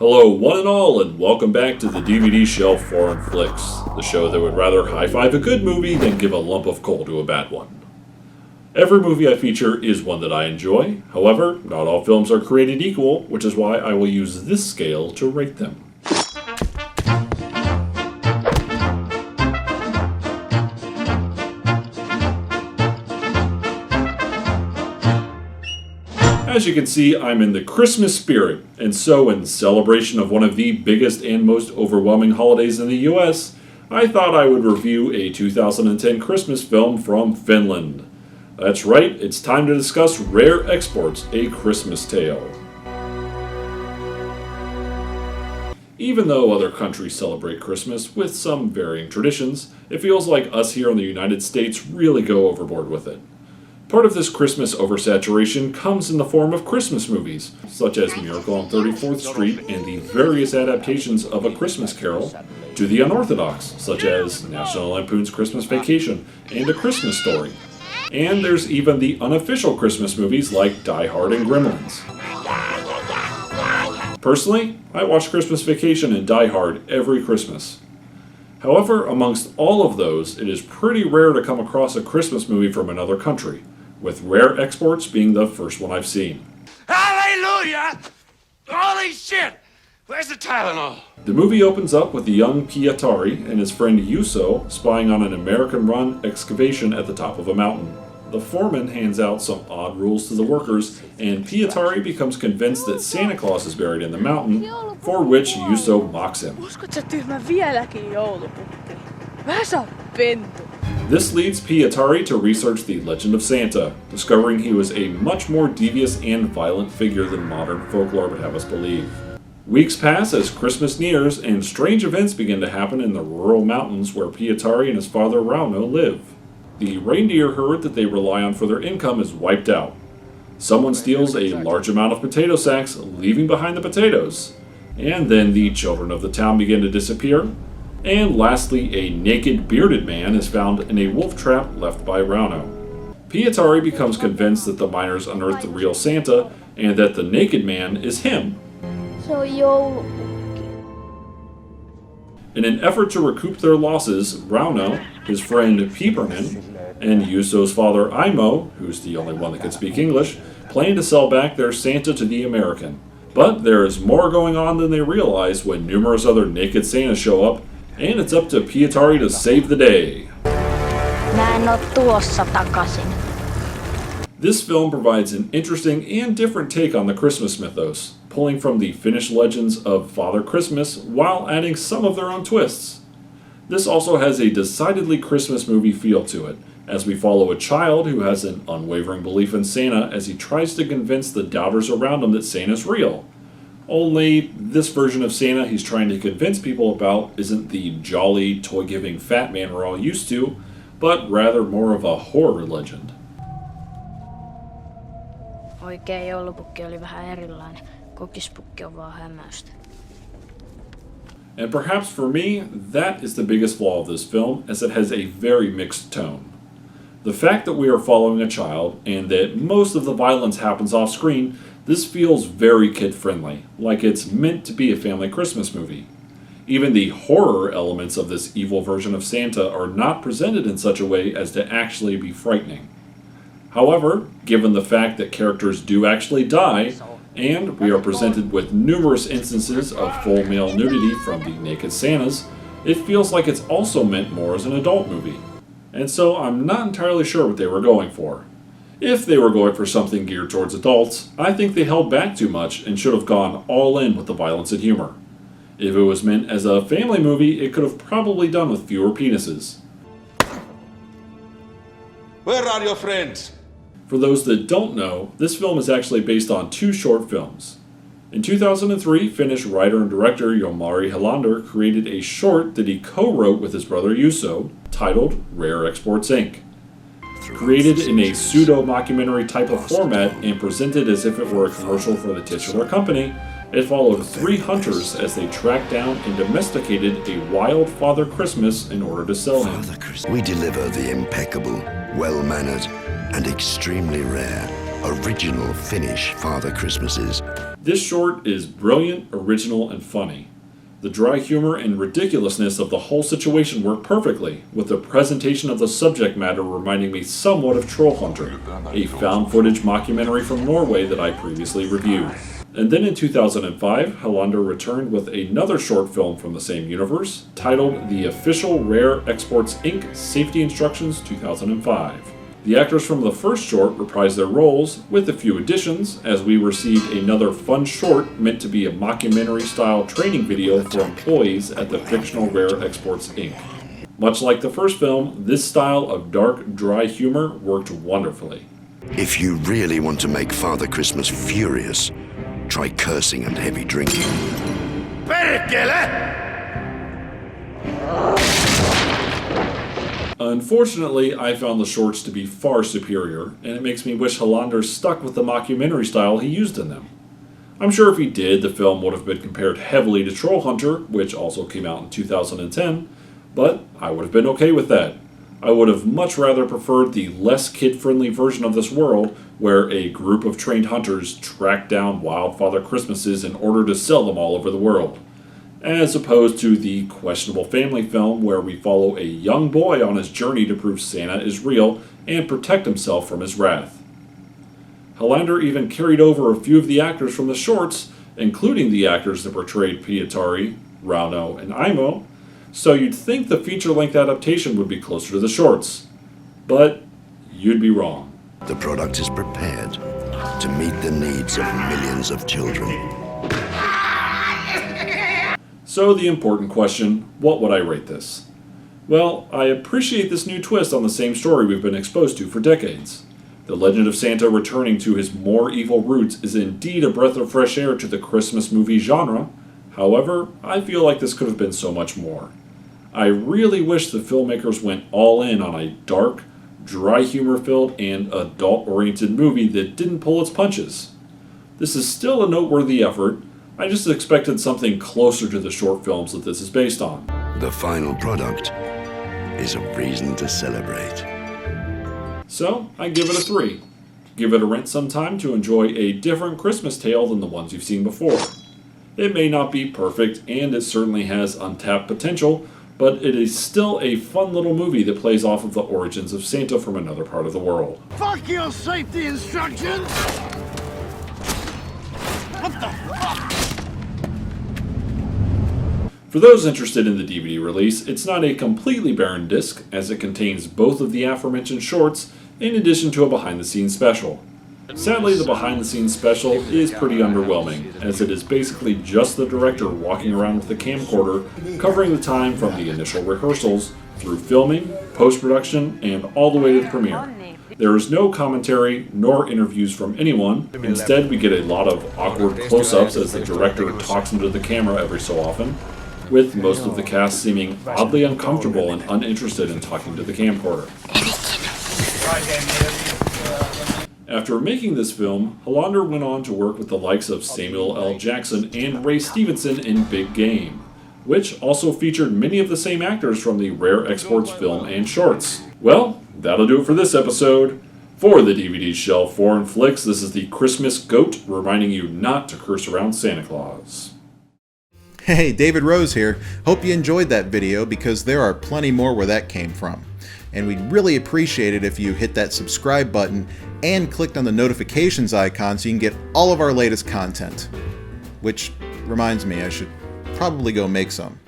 Hello, one and all, and welcome back to the DVD Shelf Foreign Flicks, the show that would rather high-five a good movie than give a lump of coal to a bad one. Every movie I feature is one that I enjoy. However, not all films are created equal, which is why I will use this scale to rate them. As you can see, I'm in the Christmas spirit, and so in celebration of one of the biggest and most overwhelming holidays in the US, I thought I would review a 2010 Christmas film from Finland. That's right, it's time to discuss Rare Exports: A Christmas Tale. Even though other countries celebrate Christmas with some varying traditions, it feels like us here in the United States really go overboard with it. Part of this Christmas oversaturation comes in the form of Christmas movies, such as Miracle on 34th Street and the various adaptations of A Christmas Carol, to the unorthodox, such as National Lampoon's Christmas Vacation and A Christmas Story. And there's even the unofficial Christmas movies like Die Hard and Gremlins. Personally, I watch Christmas Vacation and Die Hard every Christmas. However, amongst all of those, it is pretty rare to come across a Christmas movie from another country, with Rare Exports being the first one I've seen. Hallelujah! Holy shit! Where's the Tylenol? The movie opens up with the young Pietari and his friend Juuso spying on an American-run excavation at the top of a mountain. The foreman hands out some odd rules to the workers, and Pietari becomes convinced that Santa Claus is buried in the mountain, for which Juuso mocks him. Uskot sä tyhmä vieläkin joulupukki? Vähän sä oot pentu. This leads Pietari to research the legend of Santa, discovering he was a much more devious and violent figure than modern folklore would have us believe. Weeks pass as Christmas nears, and strange events begin to happen in the rural mountains where Pietari and his father Rauno live. The reindeer herd that they rely on for their income is wiped out. Someone steals a large amount of potato sacks, leaving behind the potatoes. And then the children of the town begin to disappear. And lastly, a naked, bearded man is found in a wolf trap left by Rauno. Pietari becomes convinced that the miners unearthed the real Santa, and that the naked man is him. Se on joulupukki. In an effort to recoup their losses, Rauno, his friend Pipernen, and Juuso's father Aimo, who's the only one that can speak English, plan to sell back their Santa to the American. But there is more going on than they realize when numerous other naked Santas show up, and it's up to Pietari to save the day. Mä en oo tulossa takaisin. This film provides an interesting and different take on the Christmas mythos, pulling from the Finnish legends of Father Christmas while adding some of their own twists. This also has a decidedly Christmas movie feel to it, as we follow a child who has an unwavering belief in Santa as he tries to convince the doubters around him that Santa's real. Only, this version of Santa he's trying to convince people about isn't the jolly, toy-giving fat man we're all used to, but rather more of a horror legend. Oikea joulupukki oli vähän erilainen. Kokispukki on vaan hämäystä. And perhaps for me, that is the biggest flaw of this film, as it has a very mixed tone. The fact that we are following a child, and that most of the violence happens off screen, this feels very kid-friendly, like it's meant to be a family Christmas movie. Even the horror elements of this evil version of Santa are not presented in such a way as to actually be frightening. However, given the fact that characters do actually die, and we are presented with numerous instances of full male nudity from the naked Santas, it feels like it's also meant more as an adult movie. And so I'm not entirely sure what they were going for. If they were going for something geared towards adults, I think they held back too much and should have gone all in with the violence and humor. If it was meant as a family movie, it could have probably done with fewer penises. Where are your friends? For those that don't know, this film is actually based on two short films. In 2003, Finnish writer and director Jalmari Helander created a short that he co-wrote with his brother Juuso, titled Rare Exports Inc. Created in a pseudo-mockumentary type of format and presented as if it were a commercial for the titular company, it followed three hunters as they tracked down and domesticated a wild Father Christmas in order to sell him. We deliver the impeccable, well-mannered, and extremely rare original Finnish Father Christmases This short is brilliant, original, and funny. The dry humor and ridiculousness of the whole situation work perfectly, with the presentation of the subject matter reminding me somewhat of Troll Hunter, a found-footage mockumentary from Norway that I previously reviewed. And then in 2005, Hollander returned with another short film from the same universe, titled The Official Rare Exports Inc. Safety Instructions 2005. The actors from the first short reprised their roles, with a few additions, as we received another fun short meant to be a mockumentary-style training video for employees at the fictional Rare Exports Inc. Much like the first film, this style of dark, dry humor worked wonderfully. If you really want to make Father Christmas furious, try cursing and heavy drinking. Perkele! Unfortunately, I found the shorts to be far superior, and it makes me wish Hollander stuck with the mockumentary style he used in them. I'm sure if he did, the film would have been compared heavily to Troll Hunter, which also came out in 2010, but I would have been okay with that. I would have much rather preferred the less kid-friendly version of this world, where a group of trained hunters track down wild Father Christmases in order to sell them all over the world, as opposed to the questionable family film where we follow a young boy on his journey to prove Santa is real and protect himself from his wrath. Hollander even carried over a few of the actors from the shorts, including the actors that portrayed Pietari, Rauno, and Imo, so you'd think the feature-length adaptation would be closer to the shorts. But you'd be wrong. The product is prepared to meet the needs of millions of children. So the important question, what would I rate this? Well, I appreciate this new twist on the same story we've been exposed to for decades. The legend of Santa returning to his more evil roots is indeed a breath of fresh air to the Christmas movie genre. However, I feel like this could have been so much more. I really wish the filmmakers went all in on a dark, dry humor-filled, and adult-oriented movie that didn't pull its punches. This is still a noteworthy effort. I just expected something closer to the short films that this is based on. The final product is a reason to celebrate. So, I give it a 3. Give it a rent sometime to enjoy a different Christmas tale than the ones you've seen before. It may not be perfect, and it certainly has untapped potential, but it is still a fun little movie that plays off of the origins of Santa from another part of the world. Fuck your safety instructions! What the fuck? For those interested in the DVD release, it's not a completely barren disc, as it contains both of the aforementioned shorts, in addition to a behind-the-scenes special. Sadly, the behind-the-scenes special is pretty underwhelming, as it is basically just the director walking around with a camcorder, covering the time from the initial rehearsals, through filming, post-production, and all the way to the premiere. There is no commentary nor interviews from anyone. Instead, we get a lot of awkward close-ups as the director talks into the camera every so often, with most of the cast seeming oddly uncomfortable and uninterested in talking to the camcorder. After making this film, Hollander went on to work with the likes of Samuel L. Jackson and Ray Stevenson in Big Game, which also featured many of the same actors from the Rare Exports film and shorts. Well, that'll do it for this episode. For the DVD Shelf Foreign Flicks, this is the Christmas Goat, reminding you not to curse around Santa Claus. Hey, David Rose here. Hope you enjoyed that video, because there are plenty more where that came from. And we'd really appreciate it if you hit that subscribe button and clicked on the notifications icon so you can get all of our latest content. Which reminds me, I should probably go make some.